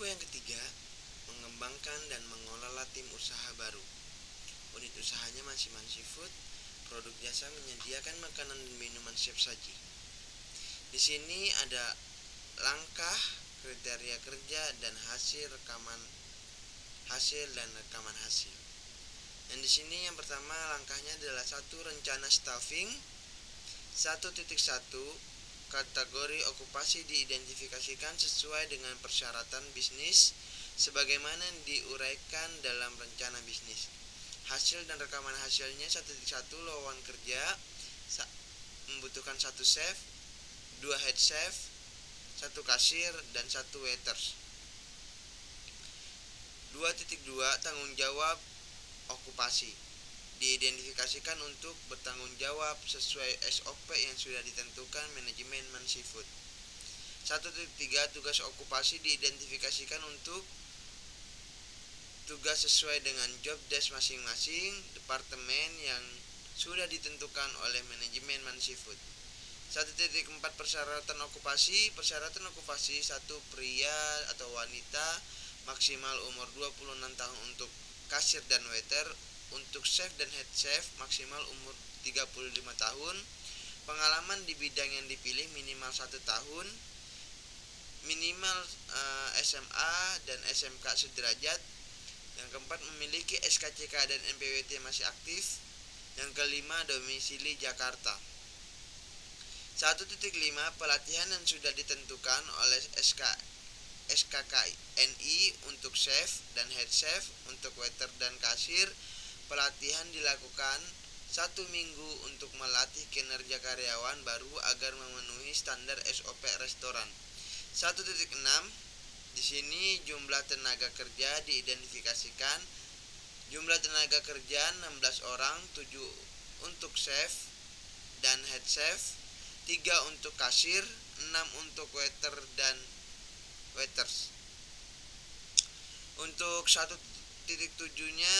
Tipe yang ketiga, mengembangkan dan mengelola tim usaha baru. Unit usahanya Mansiman Seafood, produk jasa menyediakan makanan dan minuman siap saji. Di sini ada langkah, kriteria kerja, dan hasil dan rekaman hasil. Dan di sini yang pertama langkahnya adalah 1. Rencana staffing. 1.1 Kategori okupasi diidentifikasikan sesuai dengan persyaratan bisnis sebagaimana diuraikan dalam rencana bisnis. Hasil dan rekaman hasilnya. 1.1 lowongan kerja membutuhkan 1 chef, 2 head chef, 1 kasir, dan 1 waiters. 2.2 Tanggung jawab okupasi diidentifikasikan untuk bertanggung jawab sesuai SOP yang sudah ditentukan manajemen Seafood. 1.3 Tugas okupasi diidentifikasikan untuk tugas sesuai dengan job desk masing-masing departemen yang sudah ditentukan oleh manajemen Seafood. 1.4 Persyaratan okupasi. 1 pria atau wanita maksimal umur 26 tahun untuk kasir dan waiter. Untuk chef dan head chef maksimal umur 35 tahun. Pengalaman di bidang yang dipilih minimal 1 tahun. Minimal SMA dan SMK sederajat. Yang keempat, memiliki SKCK dan NPWT masih aktif. Yang kelima, domisili Jakarta. 1.5 Pelatihan yang sudah ditentukan oleh SKKNI untuk chef dan head chef. Untuk waiter dan kasir, pelatihan dilakukan 1 minggu untuk melatih kinerja karyawan baru agar memenuhi standar SOP restoran. 1.6 Di sini jumlah tenaga kerja diidentifikasikan. Jumlah tenaga kerja 16 orang, 7 untuk chef dan head chef, 3 untuk kasir, 6 untuk waiter dan waiters. Untuk 1.7-nya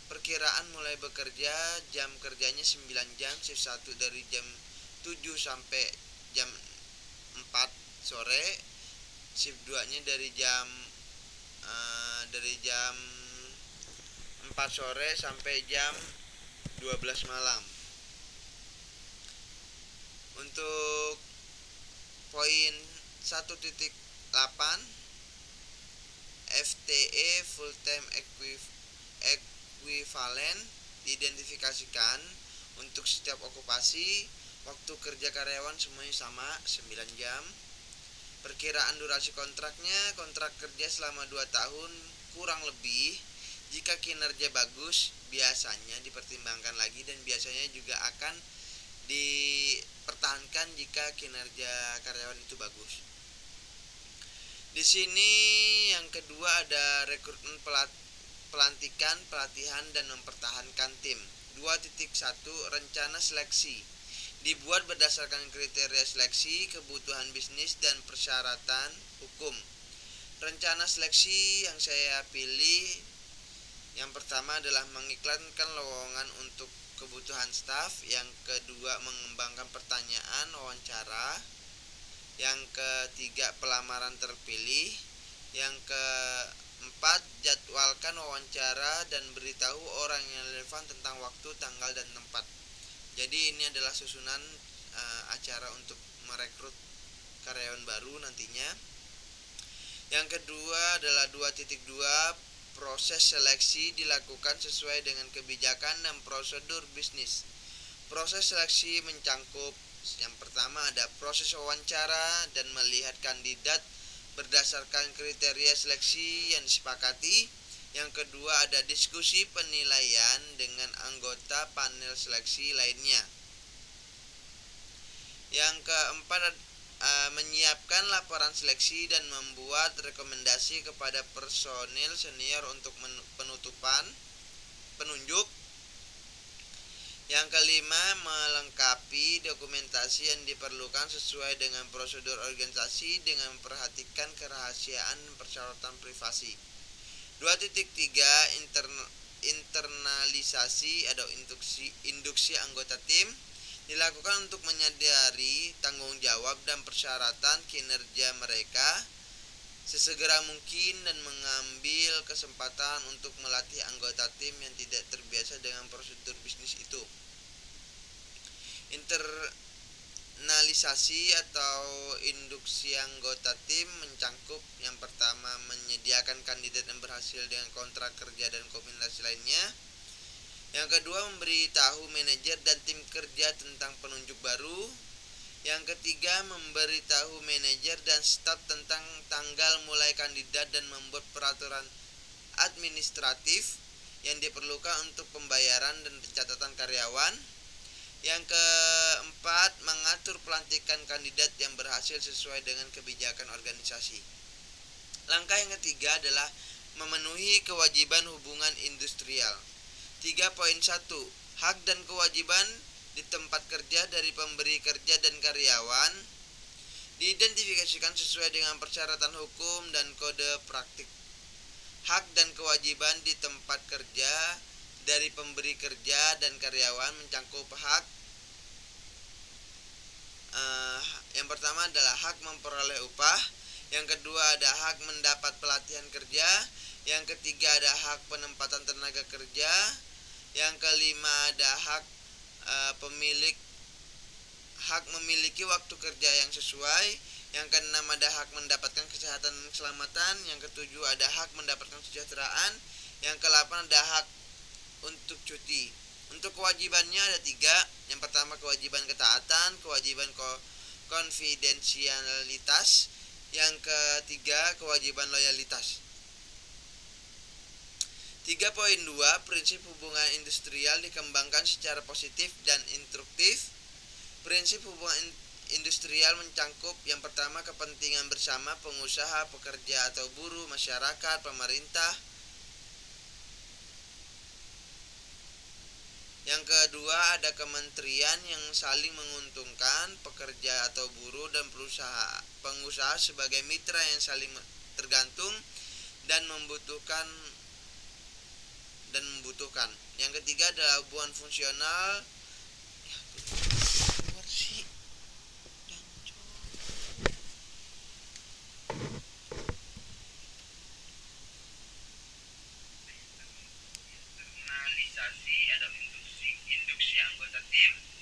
perkiraan mulai bekerja, jam kerjanya 9 jam, shift 1 dari jam 7 sampai jam 4 sore, shift 2-nya dari jam 4 sore sampai jam 12 malam. Untuk poin 1.8 FTE full time equivalent diidentifikasikan untuk setiap okupasi. Waktu kerja karyawan semuanya sama 9 jam. Perkiraan durasi kontraknya, kontrak kerja selama 2 tahun kurang lebih. Jika kinerja bagus biasanya dipertimbangkan lagi dan biasanya juga akan dipertahankan jika kinerja karyawan itu bagus. Di sini yang kedua ada rekrutmen pelantikan, pelatihan, dan mempertahankan tim. 2.1 Rencana seleksi dibuat berdasarkan kriteria seleksi, kebutuhan bisnis, dan persyaratan hukum. Rencana seleksi yang saya pilih yang pertama adalah mengiklankan lowongan untuk kebutuhan staf. Yang kedua, mengembangkan pertanyaan wawancara. Yang ketiga, pelamaran terpilih. Yang keempat, jadwalkan wawancara dan beritahu orang yang relevan tentang waktu, tanggal, dan tempat. Jadi ini adalah susunan acara untuk merekrut karyawan baru nantinya. Yang kedua adalah 2.2 Proses seleksi dilakukan sesuai dengan kebijakan dan prosedur bisnis. Proses seleksi mencangkup yang pertama ada proses wawancara dan melihat kandidat berdasarkan kriteria seleksi yang disepakati. Yang kedua ada diskusi penilaian dengan anggota panel seleksi lainnya. Yang keempat menyiapkan laporan seleksi dan membuat rekomendasi kepada personil senior untuk penunjuk. Yang kelima, melengkapi dokumentasi yang diperlukan sesuai dengan prosedur organisasi dengan memperhatikan kerahasiaan dan persyaratan privasi. 2.3 Internalisasi atau induksi anggota tim dilakukan untuk menyadari tanggung jawab dan persyaratan kinerja mereka sesegera mungkin dan mengambil kesempatan untuk melatih anggota tim yang tidak terbiasa dengan prosedur bisnis itu. Internalisasi atau induksi anggota tim mencangkup yang pertama menyediakan kandidat yang berhasil dengan kontrak kerja dan kombinasi lainnya. Yang kedua memberitahu manajer dan tim kerja tentang penunjuk baru. Yang ketiga memberitahu manajer dan staf tentang tanggal mulai kandidat dan membuat peraturan administratif yang diperlukan untuk pembayaran dan pencatatan karyawan. Yang keempat, mengatur pelantikan kandidat yang berhasil sesuai dengan kebijakan organisasi. Langkah yang ketiga adalah memenuhi kewajiban hubungan industrial. 3.1. Hak dan kewajiban di tempat kerja dari pemberi kerja dan karyawan diidentifikasikan sesuai dengan persyaratan hukum dan kode praktik. Hak dan kewajiban di tempat kerja dari pemberi kerja dan karyawan mencangkup hak yang pertama adalah hak memperoleh upah, yang kedua ada hak mendapat pelatihan kerja, yang ketiga ada hak penempatan tenaga kerja, yang kelima ada hak hak memiliki waktu kerja yang sesuai, yang keenam ada hak mendapatkan kesehatan dan keselamatan, yang ketujuh ada hak mendapatkan kesejahteraan, yang kedelapan ada hak untuk cuti. Untuk kewajibannya ada 3. Yang pertama kewajiban ketaatan, kewajiban konfidensialitas, yang ketiga kewajiban loyalitas. 3.2. Prinsip hubungan industrial dikembangkan secara positif dan instruktif. Prinsip hubungan industrial mencangkup yang pertama kepentingan bersama pengusaha, pekerja atau buruh, masyarakat, pemerintah. Yang kedua ada kementerian yang saling menguntungkan, pekerja atau buruh dan pengusaha sebagai mitra yang saling tergantung dan membutuhkan. Yang ketiga adalah hubungan fungsional